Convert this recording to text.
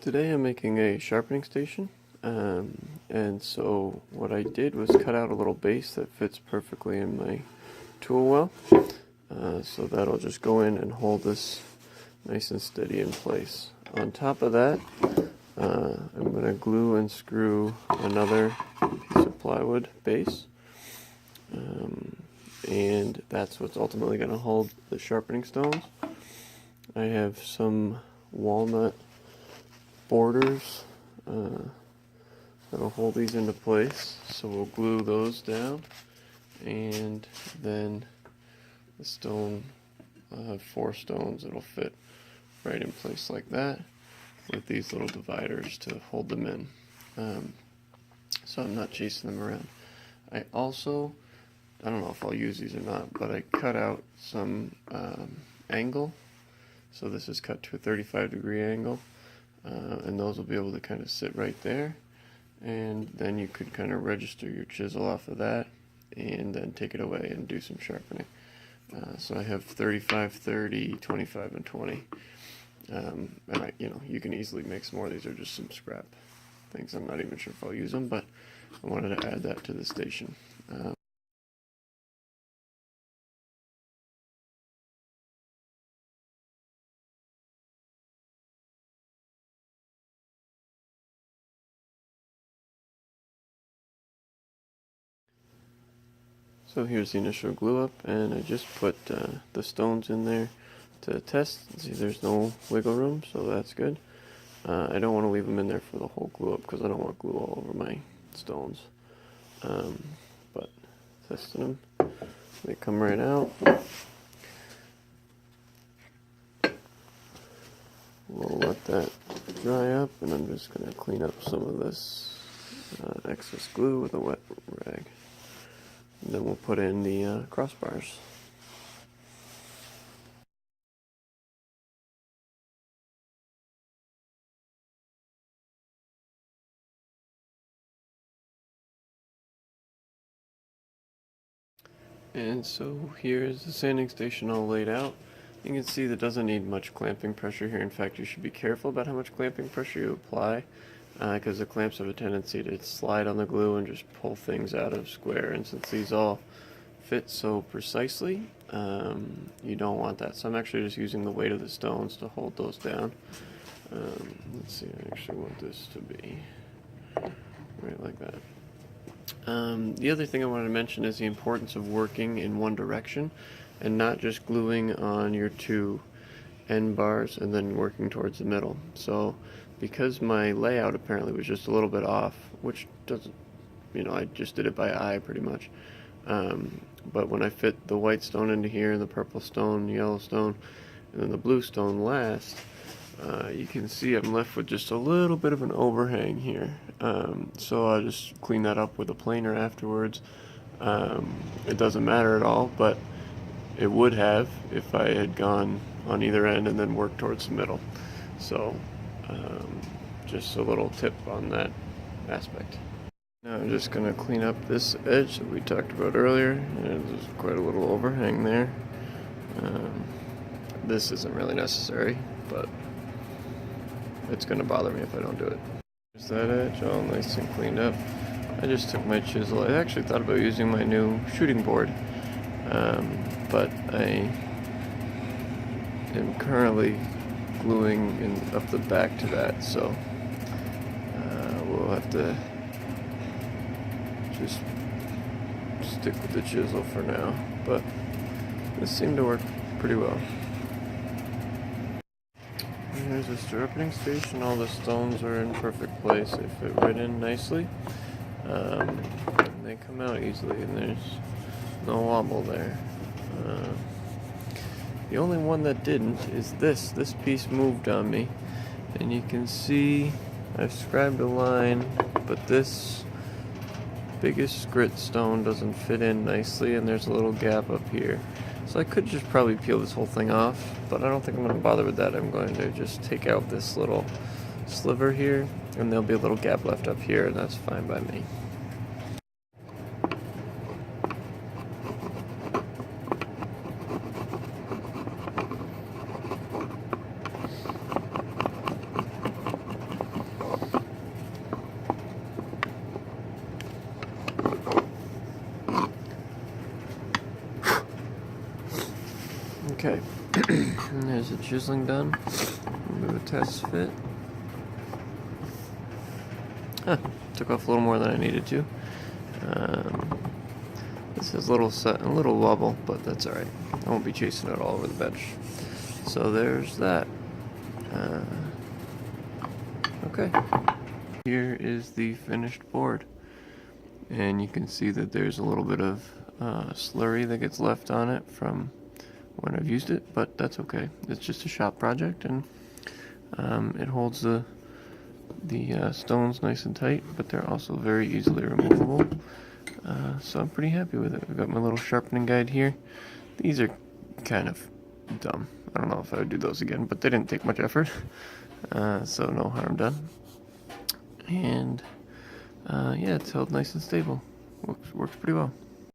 Today I'm making a sharpening station, and so what I did was cut out a little base that fits perfectly in my tool well, so that'll just go in and hold this nice and steady in place. On top of that, I'm going to glue and screw another piece of plywood base, and that's what's ultimately going to hold the sharpening stones. I have some walnut borders that'll hold these into place, so we'll glue those down, and then the stone, I'll have 4 stones that'll fit right in place like that with these little dividers to hold them in, so I'm not chasing them around. I don't know if I'll use these or not, but I cut out some angle, so this is cut to a 35-degree angle. And those will be able to kind of sit right there, and then you could kind of register your chisel off of that and then take it away and do some sharpening. So I have 35, 30, 25, and 20, and you can easily make some more. These are just some scrap things. I'm not even sure if I'll use them, but I wanted to add that to the station. So here's the initial glue up, and I just put the stones in there to test. See, there's no wiggle room, so that's good. I don't want to leave them in there for the whole glue up because I don't want glue all over my stones. But testing them, they come right out. We'll let that dry up, and I'm just going to clean up some of this excess glue with a wet rag. And then we'll put in the crossbars. And so here's the sanding station all laid out. You can see that doesn't need much clamping pressure here. In fact, you should be careful about how much clamping pressure you apply, because the clamps have a tendency to slide on the glue and just pull things out of square. And since these all fit so precisely, you don't want that. So I'm actually just using the weight of the stones to hold those down. Let's see, I actually want this to be right like that. The other thing I wanted to mention is the importance of working in one direction and not just gluing on your 2 end bars and then working towards the middle. So because my layout apparently was just a little bit off, which doesn't, I just did it by eye pretty much. But when I fit the white stone into here, the purple stone, yellow stone, and then the blue stone last, you can see I'm left with just a little bit of an overhang here. So I'll just clean that up with a planer afterwards. It doesn't matter at all, but it would have if I had gone on either end and then worked towards the middle. So just a little tip on that aspect. Now I'm just going to clean up this edge that we talked about earlier, and there's quite a little overhang there. This isn't really necessary, but it's going to bother me if I don't do it. There's that edge all nice and cleaned up. I just took my chisel. I actually thought about using my new shooting board, but I am currently gluing up the back to that, so we'll have to just stick with the chisel for now, but this seemed to work pretty well. And here's the sharpening station. All the stones are in perfect place. They fit right in nicely. And they come out easily, and there's no wobble there. The only one that didn't is this. This piece moved on me, and you can see I've scribed a line, but this biggest grit stone doesn't fit in nicely, and there's a little gap up here. So I could just probably peel this whole thing off, but I don't think I'm going to bother with that. I'm going to just take out this little sliver here, and there'll be a little gap left up here, and that's fine by me. Okay, and there's the chiseling done. We'll do a test fit. Took off a little more than I needed to. This is a little wobble, but that's alright. I won't be chasing it all over the bench. So there's that. Okay. Here is the finished board. And you can see that there's a little bit of slurry that gets left on it from when I've used it, but that's okay. It's just a shop project, and it holds the stones nice and tight, but they're also very easily removable. So I'm pretty happy with it. I've got my little sharpening guide here. These are kind of dumb. I don't know if I would do those again, but they didn't take much effort. So no harm done. And yeah, it's held nice and stable. Works pretty well.